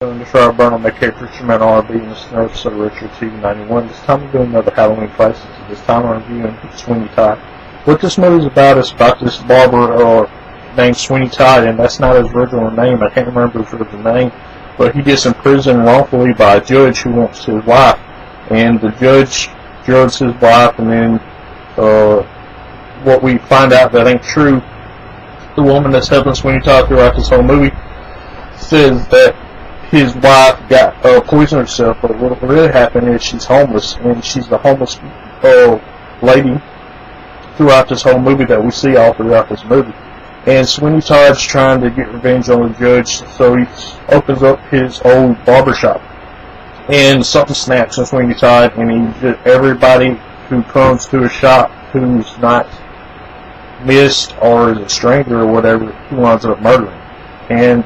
Doing the Shroud Burn on my character Instrument R&B and the Snow So Richard TV91. This time I'm doing another Halloween Crisis. This time I'm reviewing Sweeney Todd. What this movie is about this barber named Sweeney Todd, and that's not his original name. I can't remember his original name, but he gets imprisoned wrongfully by a judge who wants his wife, and the judge drugs his wife, and then what we find out that ain't true. The woman that's helping Sweeney Todd throughout this whole movie says that his wife got poisoned herself, but what really happened is she's homeless, and she's the homeless lady throughout this whole movie that we see all throughout this movie. And Sweeney Todd's trying to get revenge on the judge, so he opens up his old barbershop, and something snaps on Sweeney Todd, and everybody who comes to his shop who's not missed or is a stranger or whatever, he winds up murdering. And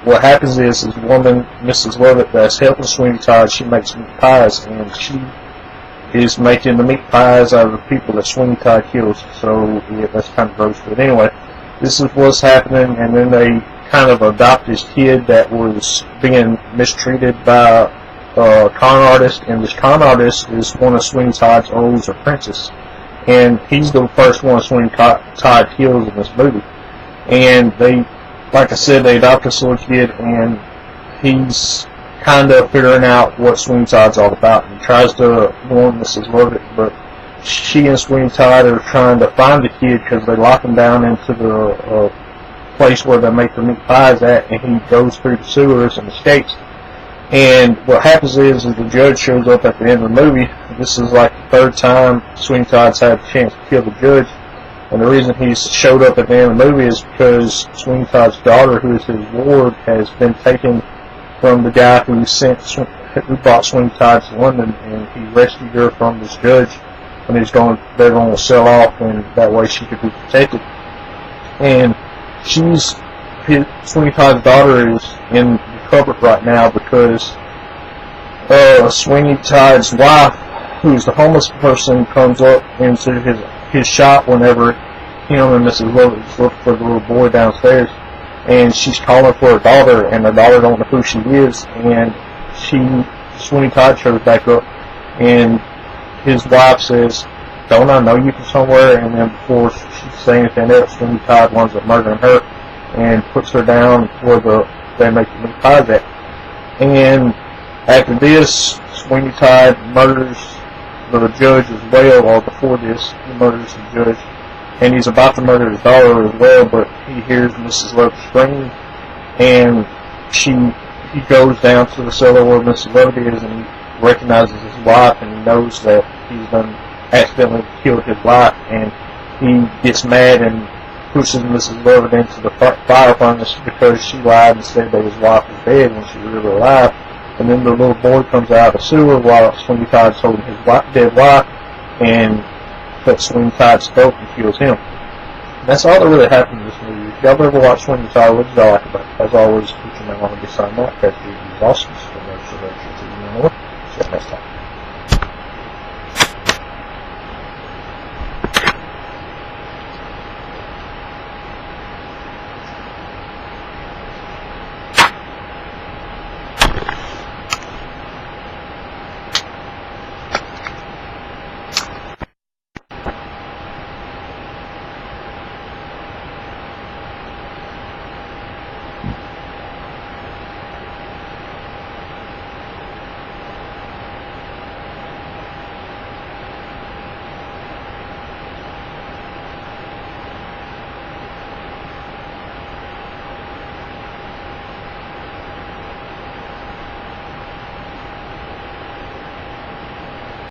what happens is this woman, Mrs. Lovett, that's helping Sweeney Todd, she makes meat pies, and she is making the meat pies out of the people that Sweeney Todd kills. So yeah, that's kind of gross. But anyway, this is what's happening, and then they kind of adopt this kid that was being mistreated by a con artist, and this con artist is one of Sweeney Todd's old apprentices, and he's the first one Sweeney Todd kills in this movie. And they, like I said, they adopt this little kid, and he's kind of figuring out what Sweeney Todd's all about. He tries to warn Mrs. Lovett, but she and Sweeney Todd are trying to find the kid because they lock him down into the place where they make the meat pies at, and he goes through the sewers and escapes. And what happens is the judge shows up at the end of the movie. This is like the third time Sweeney Todd's had a chance to kill the judge. And the reason he's showed up at the end of the movie is because Sweeney Todd's daughter, who is his ward, has been taken from the guy who brought Sweeney Todd to London, and he rescued her from this judge when they're going to sell off, and that way she could be protected. And Sweeney Todd's daughter is in the cupboard right now because Sweeney Todd's wife, who's the homeless person, comes up into his shop whenever him and Mrs. Lovett look for the little boy downstairs, and she's calling for her daughter, and the daughter don't know who she is, and Sweeney Todd shows back up, and his wife says, "Don't I know you from somewhere?" And then before she say anything else, Sweeney Todd winds up murdering her and puts her down where they make the meat pies at. And after this, Sweeney Todd murders the judge as well, or before this, he murders the judge, and he's about to murder his daughter as well, but he hears Mrs. Lovett scream, and he goes down to the cellar where Mrs. Lovett is, and he recognizes his wife, and he knows that he's accidentally killed his wife, and he gets mad and pushes Mrs. Lovett into the fire furnace because she lied and said that his wife was dead when she was really alive. And then the little boy comes out of the sewer while Sweeney Todd's holding his dead wife, and cuts Sweeney Todd's throat and kills him. And that's all that really happened in this movie. If y'all ever watched Sweeney Todd, what did y'all like about it? As always, put your name on the sign up. That's awesome. So much. See you next time.